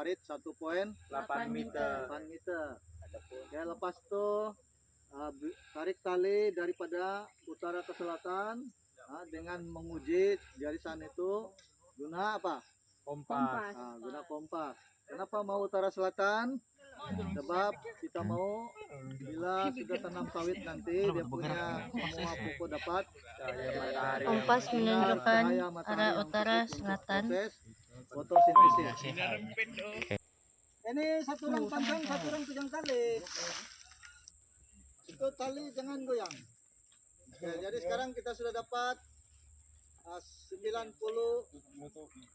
parit 1,8 meter. Oke, lepas itu tarik tali daripada utara ke selatan dengan menguji jarisan itu guna apa? Kompas. Guna kompas. Kenapa mau utara selatan? Sebab kita mau bila sudah tanam sawit nanti dia punya semua pokok dapat Kompas menunjukkan arah utara selatan. Fotosintesis. Ini satu orang panjang, satu orang pegang tali. Itu tali jangan goyang. Oke, jadi sekarang kita sudah dapat 90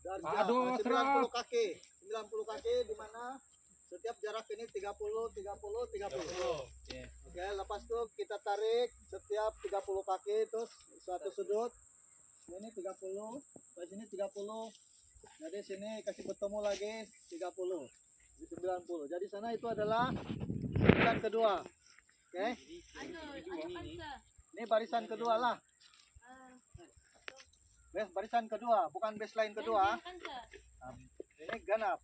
darjah, 90 kaki. 90 kaki di mana setiap jarak ini 30. Oke, lepas itu kita tarik setiap 30 kaki terus satu sudut. Ini 30, di sini 30. Jadi sini kasih bertemu lagi 30. Di 90. Jadi sana itu adalah barisan kedua. Oke. Ini barisan kedua lah. Barisan kedua, bukan baseline kedua. Ini genap.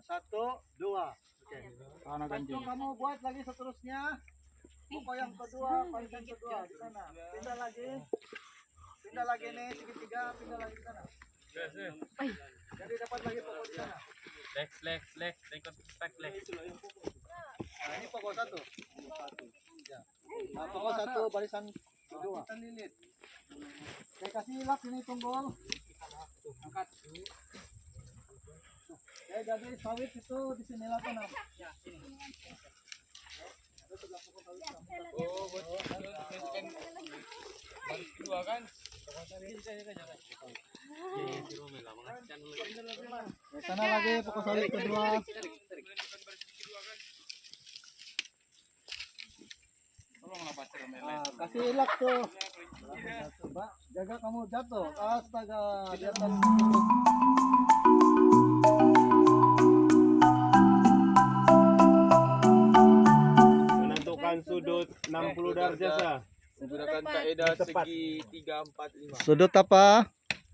Satu, dua. Oke. Kalau kamu buat lagi seterusnya, pokok yang kedua, barisan kedua di sana. Pindah lagi nih segitiga, pindah lagi ke sana. Jadi dapat lagi pokok di sana. Nah, ini pokok satu. Ya. Nah, pokok satu barisan kedua. Saya kasih lap ini tunggul. Angkat. Jadi sawit itu di sini lah tanam. Ya, sini. Kedua kan? Sana lagi pokok sawit kedua. Kasih ilak tuh. Coba jaga kamu jatuh. Astaga, jatuh. Menentukan sudut 60 derajat sah. Menggunakan kaidah segi 345. Sudut apa?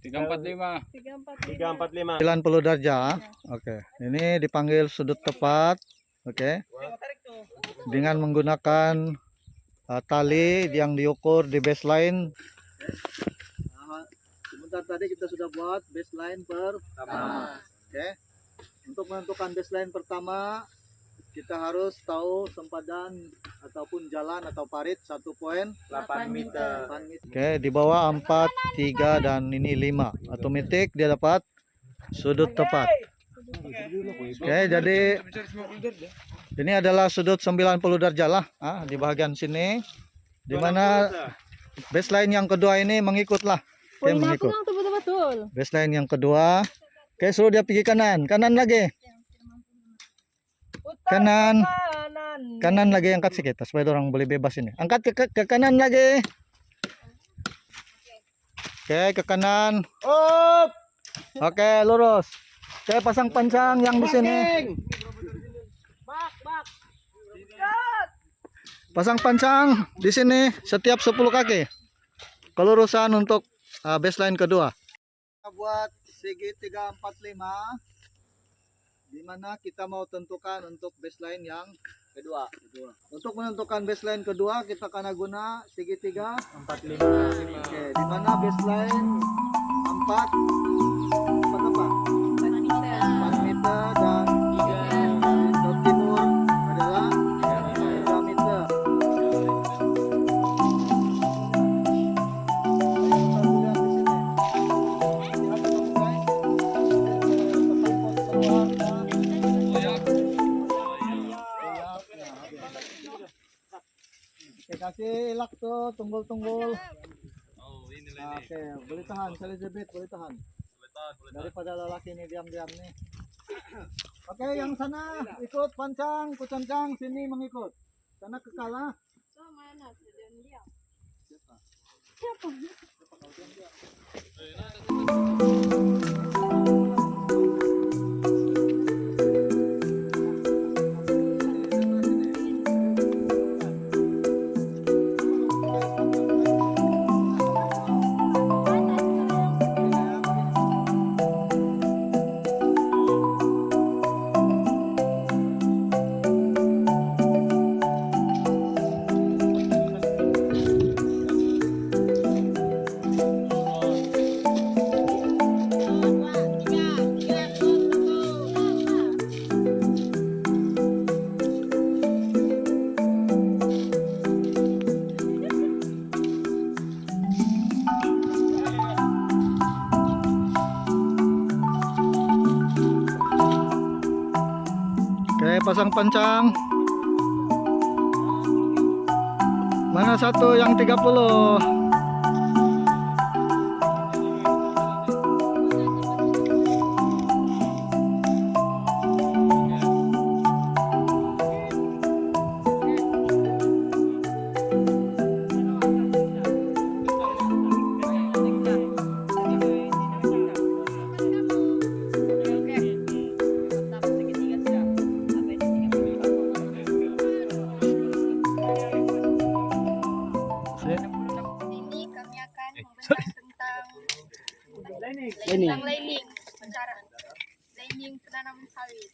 345. 345. 90 derajat. Oke. Ini dipanggil sudut tepat. Oke. Dengan menggunakan tali yang diukur di baseline. Sebentar tadi kita sudah buat baseline pertama. Oke. Untuk menentukan baseline pertama, kita harus tahu sempadan ataupun jalan atau parit 1,8 meter. Oke, di bawah 4, 3 dan ini 5. Otomatis dia dapat sudut tepat. Oke, jadi ini adalah sudut 90 derajat lah di bagian sini. Di mana baseline yang kedua ini mengikutlah. Oke, mengikut. Baseline yang kedua. Oke, suruh dia pergi kanan. Kanan lagi. Kanan lagi, angkat sedikit supaya orang boleh bebas ini. Angkat ke kanan lagi. Oke, ke kanan. Oke, lurus. Oke, pasang pancang yang di sini. Pasang pancang di sini setiap 10 kaki. Kelurusan untuk baseline kedua. Kita buat segi 345. Di mana kita mau tentukan untuk baseline yang kedua. Untuk menentukan baseline kedua kita akan guna segitiga 45. Oke, di mana baseline 4 apa? 4 meter dan untuk timur adalah 3 meter. Kasih ilak tuh, tunggul-tunggul. Oke, boleh tahan, Elizabeth, boleh tahan. Daripada lelaki ini diam-diam nih. Oke, yang sana ikut pancang, kucancang, sini mengikut. Sana kekalah. Siapa? pasang pancang. Mana satu yang 30? Ini kami akan membahas tentang lining, cara lining penanaman sawit.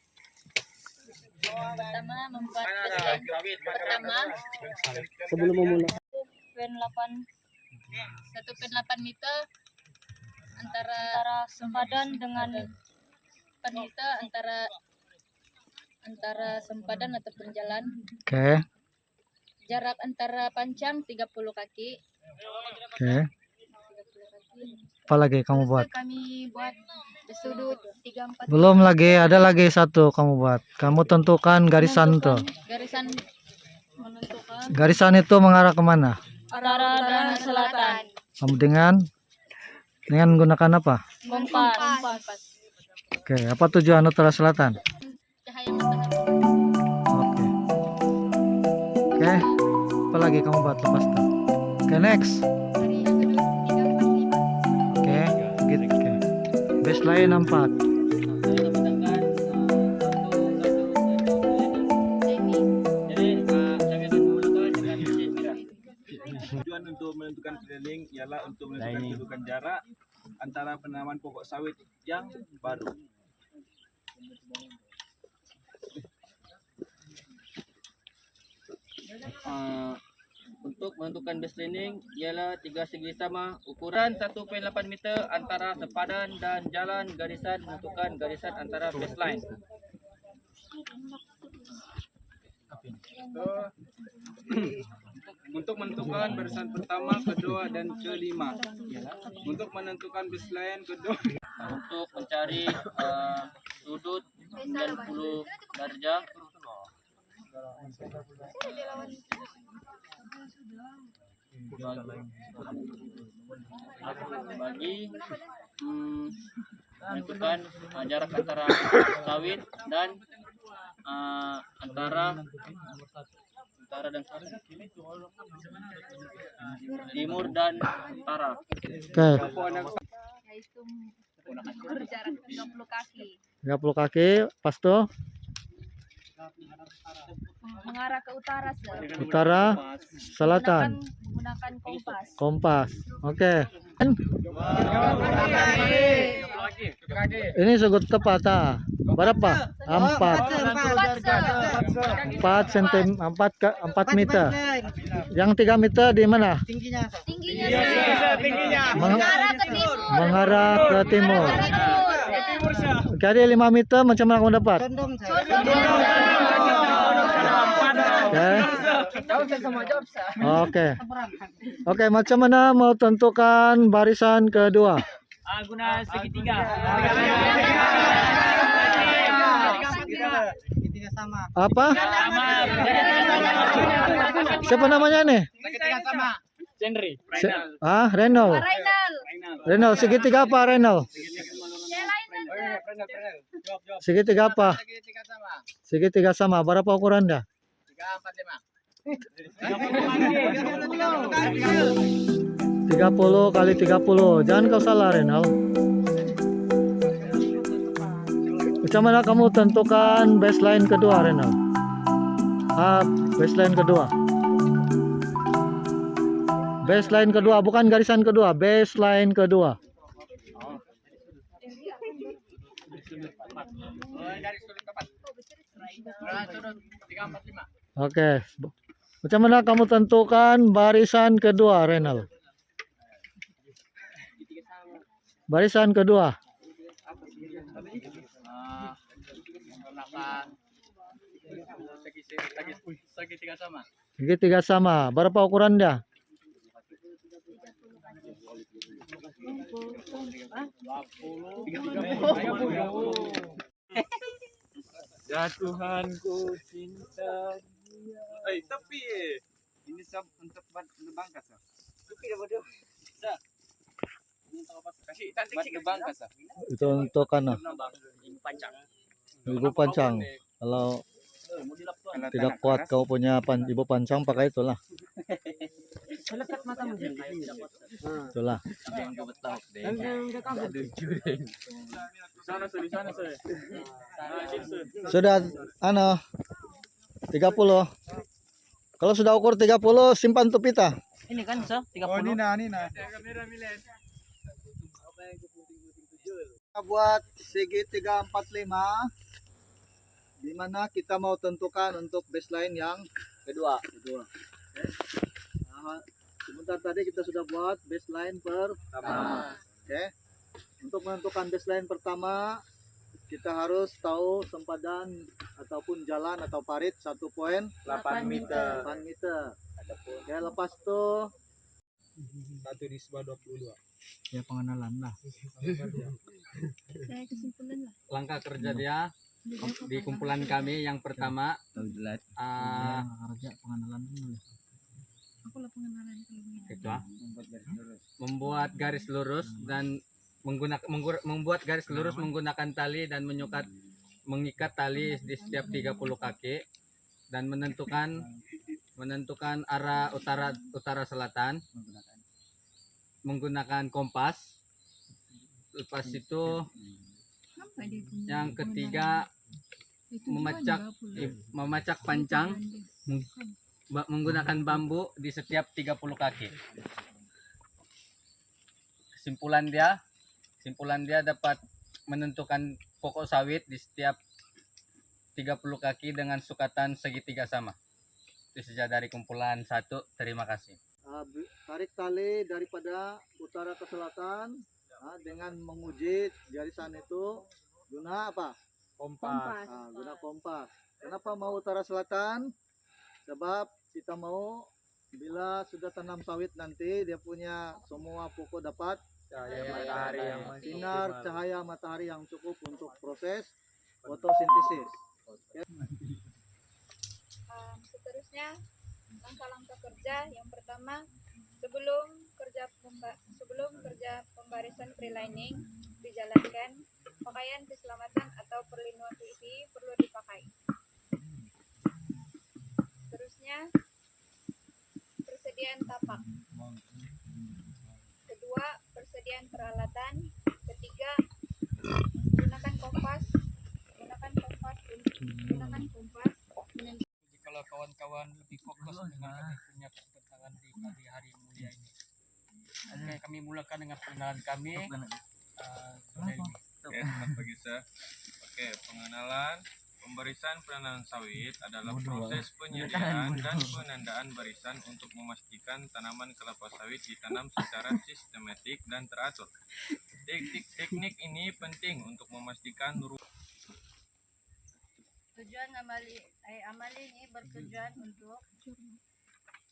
Pertama membuat baseline pertama Sebelum memulai. pen 8 1 pen 8 meter antara sempadan dengan pen meter antara sempadan ataupun jalan. Oke. Jarak antara pancang 30 kaki. Oke. Apa lagi kamu buat? Kami buat sudut 34. Belum lagi, ada lagi satu kamu buat. Kamu tentukan garisan tuh. Garisan menentukan Garisan itu mengarah kemana? utara dan selatan. Kamu dengan menggunakan apa? Kompas. Oke, apa tujuan utara selatan? Cahaya matahari. Oke. Oke. Apa lagi kamu buat lepas tuh? Oke, next. Dari sudut 345. Oke, gitu. Oke. Baseline 4. Tujuan untuk menentukan drilling ialah untuk menentukan kedudukan jarak antara penanaman pokok sawit yang baru. Untuk menentukan baselining ialah 3 segi sama, ukuran 1,8 meter antara sepadan dan jalan, garisan menentukan garisan antara baseline. Untuk menentukan barisan pertama, kedua, dan kelima. Untuk menentukan baseline kedua. Untuk mencari sudut 90 darjah. Bagi menentukan jarak antara sawit dan antara dan timur dan utara. Oke. Yaitu berjarak 30 kaki. 30 kaki, pas tuh. Mengarah ke utara, Utara, selatan. Menggunakan kompas. Kompas. Oke. Ini sudut tepat ah. Berapa? 4 meter. Yang 3 meter di mana? Tingginya Meng- mengarah ke timur. mengarah ke timur. Jadi 5 meter macam mana kamu dapat? Oke. Oke, macam mana mau tentukan barisan kedua? Guna segitiga. Apa? Siapa namanya nih? Henry. Reynolds. Reynolds, segitiga apa Reynolds? Segitiga apa? Segitiga sama. Berapa ukuran dah? 30 kali 30. Jangan kau salah Renal. Macam mana kamu tentukan baseline kedua Renal? Baseline kedua. Baseline kedua, bukan garisan kedua, baseline kedua. Oke. Macam mana kamu tentukan barisan kedua, Renal? Barisan kedua. Segitiga sama. Berapa ukuran dia? 30. Ya Tuhanku cinta dia. Tapi Ini untuk bangkas ya. Kasih bangkas ya. Itu untuk ano, Panjang. ibu pancang. Kalau tidak kuat kau punya ibu pancang, pakai itulah. Selekat matamu sih. Itulah. Sana di sana saya. Sudah ano 30. Kalau sudah ukur 30, simpan tuh pita. Ini kan so 30. Nina. Kita buat segi 345, di mana kita mau tentukan untuk baseline yang kedua. Oke. Nah, sebentar tadi kita sudah buat baseline pertama. Oke. Untuk menentukan baseline pertama, kita harus tahu sempadan ataupun jalan atau parit 1,8 meter. meter. Oke, lepas itu 1/22. Ya pengenalan lah. Saya kesimpulan lah. Langkah kerja dia di kumpulan kami yang pertama kerja pengenalan dulu. Aku lah pengenalan kalau ketua membuat garis lurus dan membuat garis lurus menggunakan tali dan mengikat tali di setiap 30 kaki dan menentukan arah utara selatan menggunakan kompas. Lepas itu apa dia punya? yang ketiga memacak pancang menggunakan bambu di setiap 30 kaki. Kesimpulan dia dapat menentukan pokok sawit di setiap 30 kaki dengan sukatan segitiga sama. Itu saja dari kumpulan 1. Terima kasih. Tarik tali daripada utara ke selatan dengan menguji garisan itu guna apa? Kompas. Guna kompas. Kenapa mau utara selatan? Sebab kita mau bila sudah tanam sawit nanti dia punya semua pokok dapat sinar cahaya matahari yang cukup untuk proses fotosintesis. Seterusnya langkah-langkah kerja yang pertama sebelum kerja pembarisan pre-lining dijalankan, pakaian keselamatan atau perlindungan PVC perlu dipakai. Seterusnya persediaan tapak. Kedua, persediaan peralatan. Ketiga, gunakan kompas. Kalau kawan-kawan lebih fokus dengan punya kepentingan di pagi hari mulia ini. Oke, kami mulakan dengan pengenalan kami. Selamat pagi sir. Oke, pengenalan pembarisan penanaman sawit adalah proses penyediaan dan penandaan barisan untuk memastikan tanaman kelapa sawit ditanam secara sistematik dan teratur. Teknik ini penting untuk memastikan Tujuan amali ini bertujuan untuk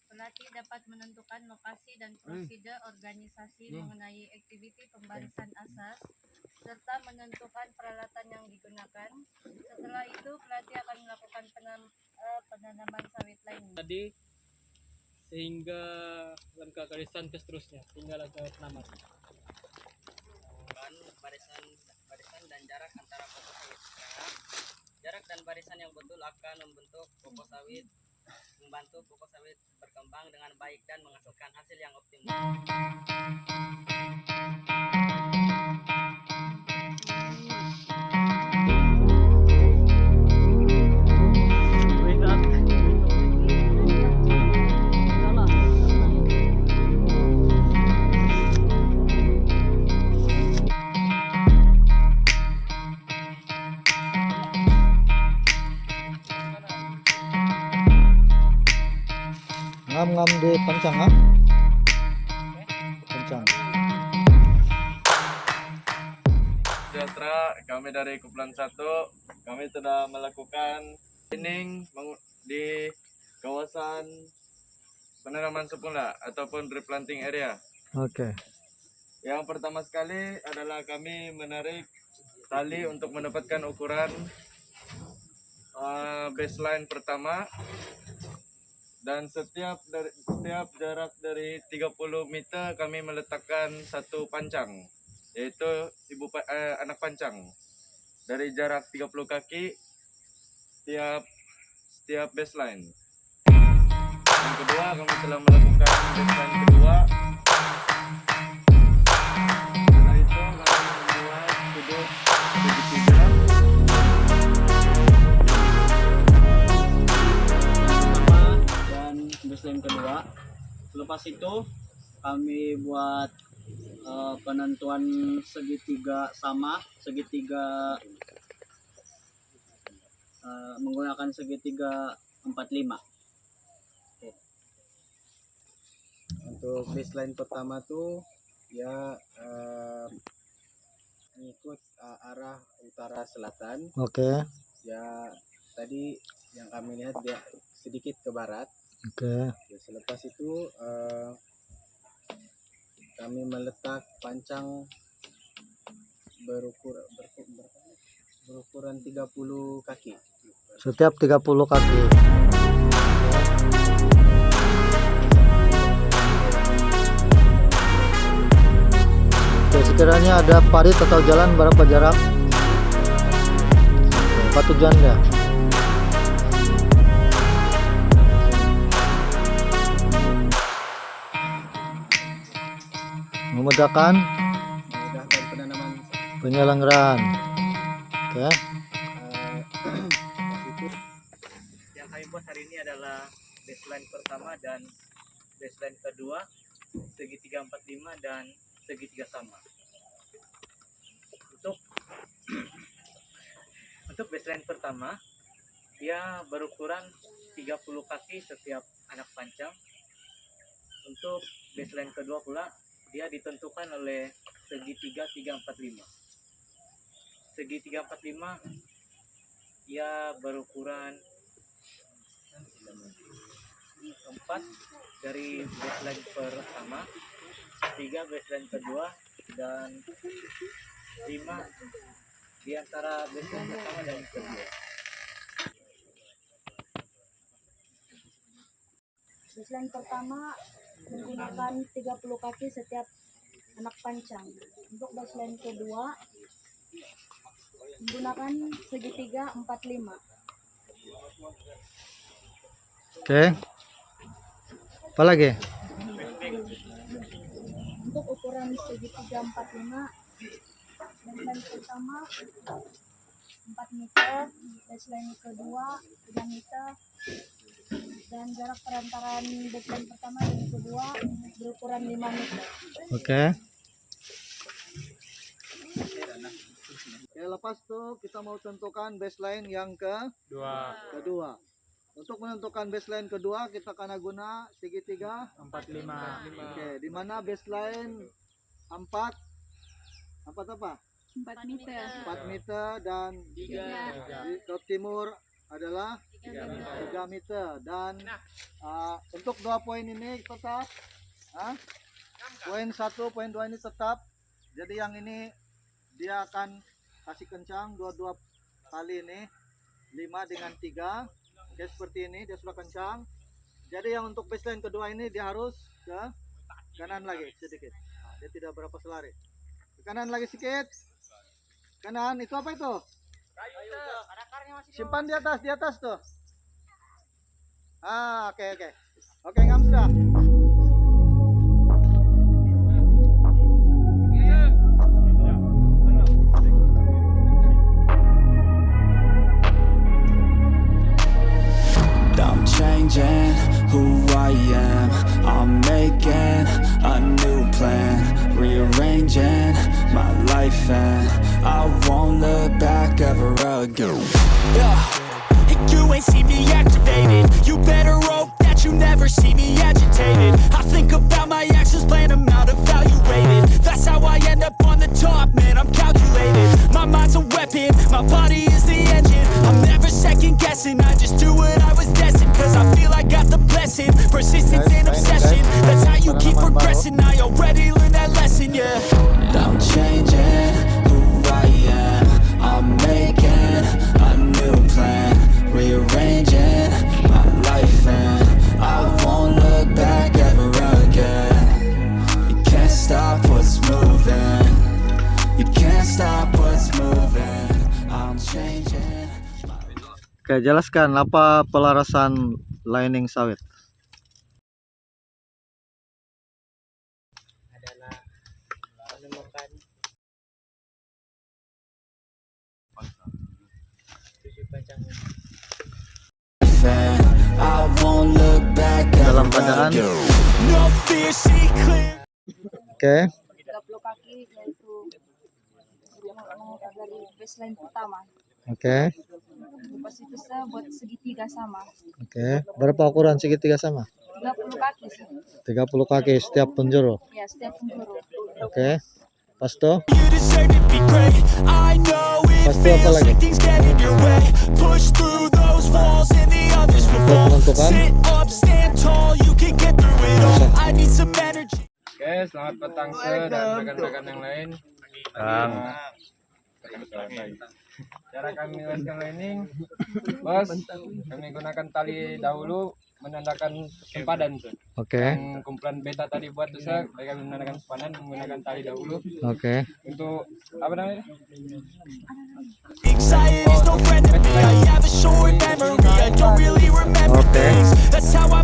pelatih dapat menentukan lokasi dan prosedur organisasi mengenai aktiviti pembarisan asas serta menentukan peralatan yang digunakan. Setelah itu pelatih akan melakukan penanaman sawit lainnya. Tadi sehingga langkah garisan ke seterusnya hingga langkah penanaman. Barisan dan jarak antara pokok sawit. Jarak dan barisan yang betul akan membantu pokok sawit berkembang dengan baik dan menghasilkan hasil yang optimal. Ngam di pancang pancang. sejahtera, kami dari kumpulan 1, kami sudah melakukan training di kawasan penanaman semula ataupun replanting area. Oke. Yang pertama sekali adalah kami menarik tali untuk mendapatkan ukuran baseline pertama, dan setiap jarak dari 30 meter kami meletakkan satu pancang, yaitu anak pancang dari jarak 30 kaki setiap baseline. Yang kedua, kami telah melakukan baseline kedua. Setelah itu kami membuat sudut segitiga. Dan baseline kedua. Selepas itu kami buat penentuan segitiga sama, menggunakan segitiga 45. Untuk baseline pertama tuh ya mengikut arah utara selatan. Oke. Ya tadi yang kami lihat dia sedikit ke barat. Oke. Ya, selepas itu kami meletak pancang berukuran 30 kaki. Setiap 30 kaki. Oke, sekiranya ada parit atau jalan berapa jarak? Apa tujuannya? Memudahkan Penanaman penyelenggaraan. Oke. Yang kami buat hari ini adalah baseline pertama dan baseline kedua, segitiga 45 dan segitiga sama. Untuk baseline pertama, dia berukuran 30 kaki setiap anak pancang. Untuk baseline kedua pula, dia ditentukan oleh segitiga 345. Segitiga 45 ia berukuran 4 dari baseline pertama, 3 baseline kedua, dan 5 di antara baseline pertama dan kedua. Baseline pertama menggunakan 30 kaki setiap anak pancang. Untuk baseline kedua menggunakan segitiga 45. Oke. Apa lagi? Untuk ukuran segitiga 45, baseline pertama 4 meter, baseline kedua 3 meter, dan jarak perantaran baseline pertama dan kedua berukuran 5 meter. Oke. Oke, lepas tuh kita mau tentukan baseline yang kedua. Untuk menentukan baseline kedua kita akan guna segitiga 45. Oke, di mana baseline 4 apa? 4 meter. 4 meter dan di dot timur adalah 3 meter dan untuk 2 poin ini tetap poin 1, poin 2 ini tetap. Jadi yang ini dia akan kasih kencang 2 kali ini 5 dengan 3. Oke, seperti ini dia sudah kencang. Jadi yang untuk baseline kedua ini dia harus ke kanan lagi sedikit. Dia tidak berapa selari. Ke kanan lagi sedikit. Kanan itu apa itu? Simpan di atas tuh. Oke. Oke, ngam sudah. I'm changing who I am. I'm making a new plan, rearranging my life, and I won't look back ever again. You ain't see me activated. You better hope that you never see me agitated. I think about my actions, plan them out, evaluated. That's how I end up on the top, man, I'm calculated. My mind's a weapon, my body is the engine. I'm never second guessing, I just do what I was destined. Cause I feel I got the blessing, persistence and obsession. That's how you keep progressing, I already learned that lesson, yeah. I'm changing who I am. I'm making a new plan, Oke, jelaskan apa pelarasan lining sawit. Adalah menemukan 7 panjang I won't look back Dalam ever keadaan again. No fear, see clear. Oke, 30 kaki yaitu dari baseline pertama. oke, Lepas itu saya buat segitiga sama. oke. Berapa ukuran segitiga sama? 30 kaki sih. 30 kaki setiap penjuru. Ya, setiap penjuru. Oke. Pas tuh, You deserve to be great. I know it Pas itu apa feels lagi? like things get in your way. Push through those walls and the others will Untuk fall. menentukan. Sit up, stand tall, you can get through it all. I need some energy. Oke, selamat petang dan rekan-rekan yang lain. Cara kami melakukan lining, bos, kami gunakan tali dahulu menandakan sempadan tuh. Oke, Yang kumpulan beta tadi buat tuh saya, kami menandakan sempadan menggunakan tali dahulu oke, untuk apa namanya? Anxiety's no friend to me. I have a short memory. I don't really remember Okay. things. That's how I